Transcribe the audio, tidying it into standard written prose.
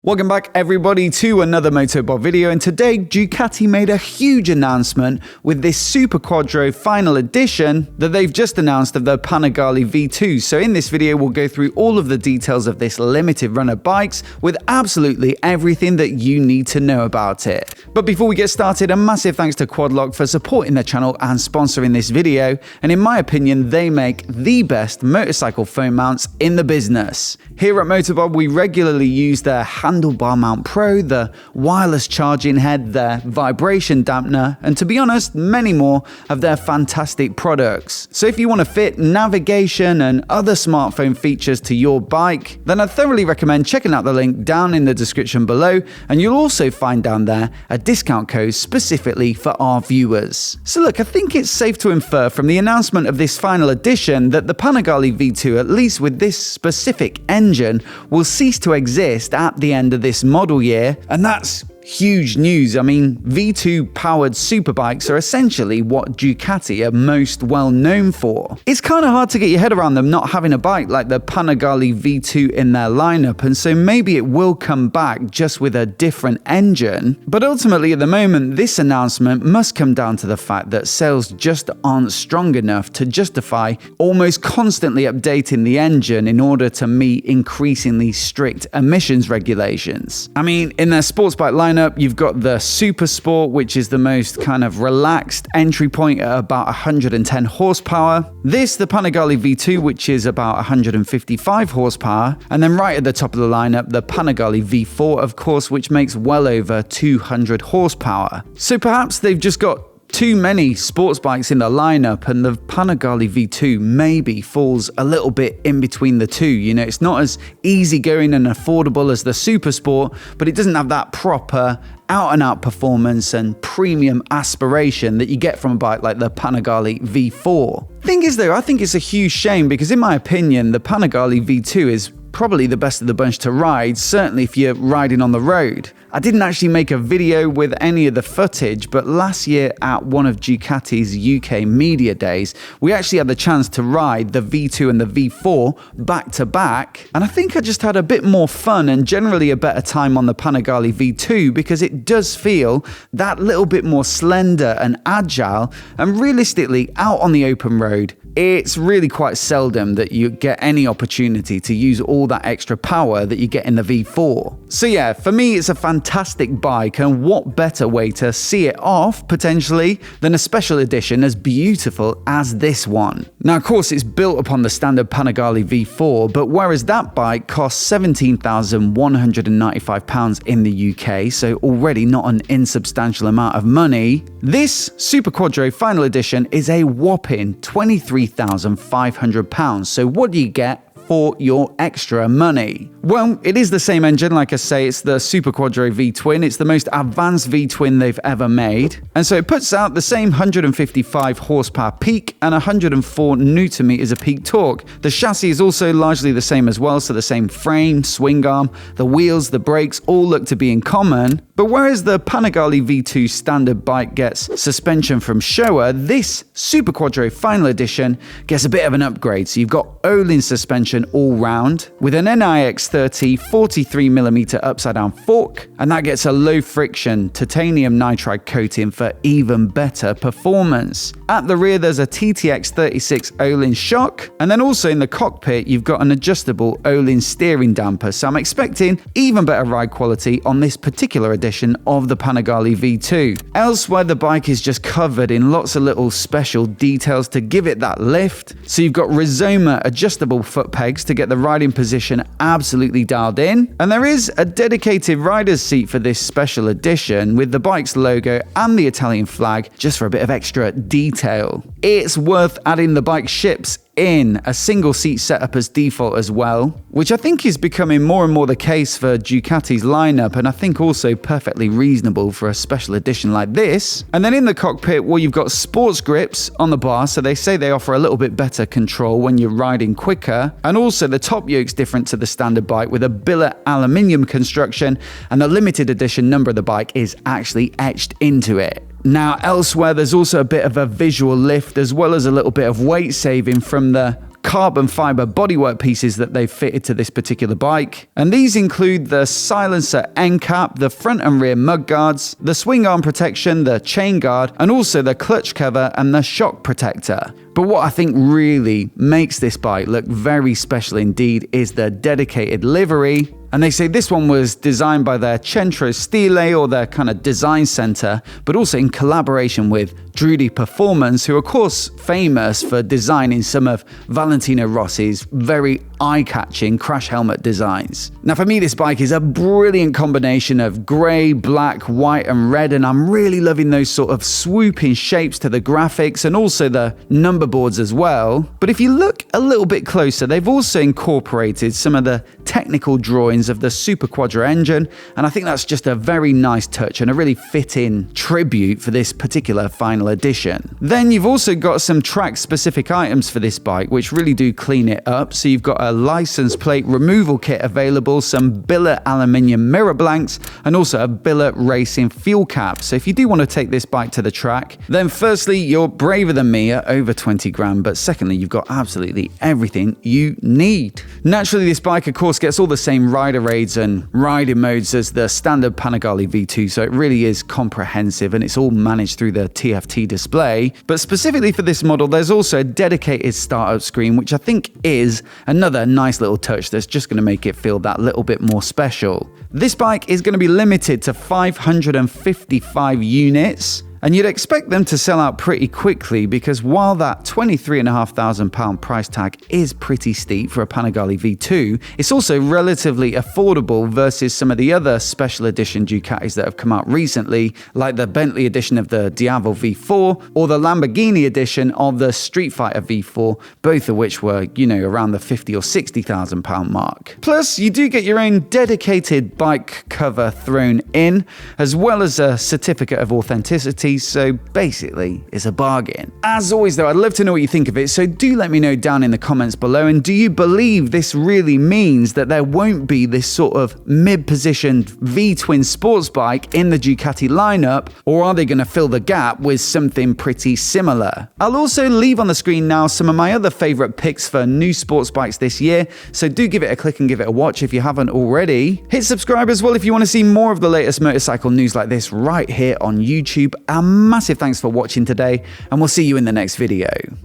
Welcome back everybody to another MOTOBOB video, and today Ducati made a huge announcement with this Superquadro final edition that they've just announced of the Panigale V2. So in this video we'll go through all of the details of this limited run of bikes with absolutely everything that you need to know about it. But before we get started, a massive thanks to Quadlock for supporting the channel and sponsoring this video, and in my opinion they make the best motorcycle phone mounts in the business. Here at MOTOBOB we regularly use their handlebar mount pro, the wireless charging head, their vibration dampener, and to be honest, many more of their fantastic products. So if you want to fit navigation and other smartphone features to your bike, then I thoroughly recommend checking out the link down in the description below, and you'll also find down there a discount code specifically for our viewers. So look, I think it's safe to infer from the announcement of this final edition that the Panigale V2, at least with this specific engine, will cease to exist at the end of this model year, and that's huge news. I mean, V2 powered superbikes are essentially what Ducati are most well known for. It's kind of hard to get your head around them not having a bike like the Panigale V2 in their lineup, and so maybe it will come back just with a different engine. But ultimately at the moment, this announcement must come down to the fact that sales just aren't strong enough to justify almost constantly updating the engine in order to meet increasingly strict emissions regulations. I mean, in their sports bike lineup, you've got the Super Sport, which is the most kind of relaxed entry point at about 110 horsepower. This, the Panigale V2, which is about 155 horsepower. And then right at the top of the lineup, the Panigale V4, of course, which makes well over 200 horsepower. So perhaps they've just got too many sports bikes in the lineup, and the Panigale V2 maybe falls a little bit in between the two. You know, it's not as easygoing and affordable as the Super Sport, but it doesn't have that proper out-and-out performance and premium aspiration that you get from a bike like the Panigale V4. Thing is though, I think it's a huge shame because in my opinion, the Panigale V2 is probably the best of the bunch to ride, certainly if you're riding on the road. I didn't actually make a video with any of the footage, but last year at one of Ducati's UK media days, we actually had the chance to ride the V2 and the V4 back to back, and I think I just had a bit more fun and generally a better time on the Panigale V2 because it does feel that little bit more slender and agile, and realistically out on the open road, it's really quite seldom that you get any opportunity to use all that extra power that you get in the V4. So yeah, for me it's a fantastic bike, and what better way to see it off potentially than a special edition as beautiful as this one. Now of course it's built upon the standard Panigale V4, but whereas that bike costs £17,195 in the UK, so already not an insubstantial amount of money, this Superquadro final edition is a whopping £23,500. So what do you get for your extra money? Well, it is the same engine, like I say, it's the Superquadro V-twin. It's the most advanced V-twin they've ever made. And so it puts out the same 155 horsepower peak and 104 Newton meters of peak torque. The chassis is also largely the same as well, so the same frame, swing arm, the wheels, the brakes all look to be in common. But whereas the Panigale V2 standard bike gets suspension from Showa, this Superquadro final edition gets a bit of an upgrade. So you've got Öhlins suspension all round with an NIX30 43mm upside down fork, and that gets a low friction titanium nitride coating for even better performance. At the rear there's a TTX36 Öhlins shock, and then also in the cockpit you've got an adjustable Öhlins steering damper, so I'm expecting even better ride quality on this particular edition of the Panigale V2. Elsewhere the bike is just covered in lots of little special details to give it that lift. So you've got Rizoma adjustable foot pegs to get the riding position absolutely dialed in, and there is a dedicated rider's seat for this special edition with the bike's logo and the Italian flag just for a bit of extra detail. It's worth adding the bike ships in a single seat setup as default as well, which I think is becoming more and more the case for Ducati's lineup, and I think also perfectly reasonable for a special edition like this. And then in the cockpit, well, you've got sports grips on the bar, so they say they offer a little bit better control when you're riding quicker, and also the top yoke's different to the standard bike with a billet aluminium construction, and the limited edition number of the bike is actually etched into it. Now elsewhere there's also a bit of a visual lift as well as a little bit of weight saving from the carbon fiber bodywork pieces that they've fitted to this particular bike. And these include the silencer end cap, the front and rear mud guards, the swing arm protection, the chain guard, and also the clutch cover and the shock protector. But what I think really makes this bike look very special indeed is the dedicated livery. And they say this one was designed by their Centro Stile, or their kind of design center, but also in collaboration with Drudy Performance, who are of course famous for designing some of Valentino Rossi's very eye-catching crash helmet designs. Now for me, this bike is a brilliant combination of grey, black, white and red, and I'm really loving those sort of swooping shapes to the graphics and also the number boards as well. But if you look a little bit closer, they've also incorporated some of the technical drawings of the Superquadro engine, and I think that's just a very nice touch and a really fitting tribute for this particular final edition. Then you've also got some track-specific items for this bike which really do clean it up. So you've got a license plate removal kit available, some billet aluminium mirror blanks, and also a billet racing fuel cap. So if you do want to take this bike to the track, then firstly, you're braver than me at over 20 grand, but secondly, you've got absolutely everything you need. Naturally, this bike of course gets all the same rider aids and riding modes as the standard Panigale V2, so it really is comprehensive and it's all managed through the TFT display. But specifically for this model, there's also a dedicated startup screen, which I think is another nice little touch that's just going to make it feel that little bit more special. This bike is going to be limited to 555 units. And you'd expect them to sell out pretty quickly because while that £23,500 price tag is pretty steep for a Panigale V2, it's also relatively affordable versus some of the other special edition Ducatis that have come out recently, like the Bentley edition of the Diavo V4 or the Lamborghini edition of the Street Fighter V4, both of which were, around the £50,000 or £60,000 mark. Plus, you do get your own dedicated bike cover thrown in, as well as a certificate of authenticity. So basically, it's a bargain. As always though, I'd love to know what you think of it, so do let me know down in the comments below. And do you believe this really means that there won't be this sort of mid-positioned V-twin sports bike in the Ducati lineup, or are they going to fill the gap with something pretty similar? I'll also leave on the screen now some of my other favourite picks for new sports bikes this year, so do give it a click and give it a watch if you haven't already. Hit subscribe as well if you want to see more of the latest motorcycle news like this right here on YouTube. A massive thanks for watching today, and we'll see you in the next video.